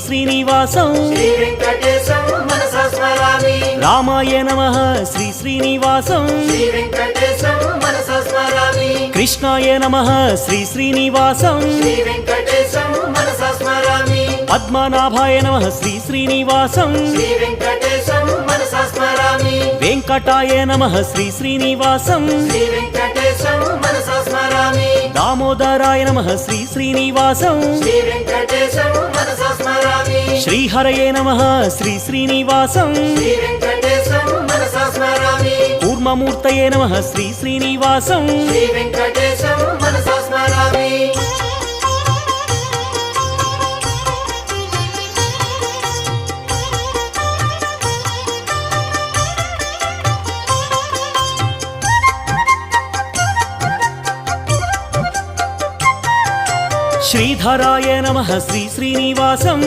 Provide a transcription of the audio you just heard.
శ్రీనివాసం శ్రీ వెంకటేశం మనసా స్మరామి రామాయ నమః శ్రీ శ్రీనివాసం శ్రీ వెంకటేశం మనసా స్మరామి కృష్ణాయ నమః శ్రీ శ్రీనివాసం శ్రీ వెంకటేశం మనసా స్మరామి పద్మనాభాయ నమః శ్రీ శ్రీనివాసం శ్రీ వెంకటేశం మనసా స్మరామి వెంకటాయ నమః శ్రీ శ్రీనివాసం శ్రీ వెంకటేశం మనసా స్మరామి దామోదరాయ నమః శ్రీ శ్రీనివాసం శ్రీ వెంకటేశం మనసా స్మరామి శ్రీహరయే నమః శ్రీ శ్రీనివాసం శ్రీ వెంకటేశం మనసా స్మరామి కూర్మమూర్తయే నమః శ్రీ శ్రీనివాసం శ్రీ వెంకటేశం మనసా స్మరామి శ్రీధరాయ నమః శ్రీ శ్రీనివాసం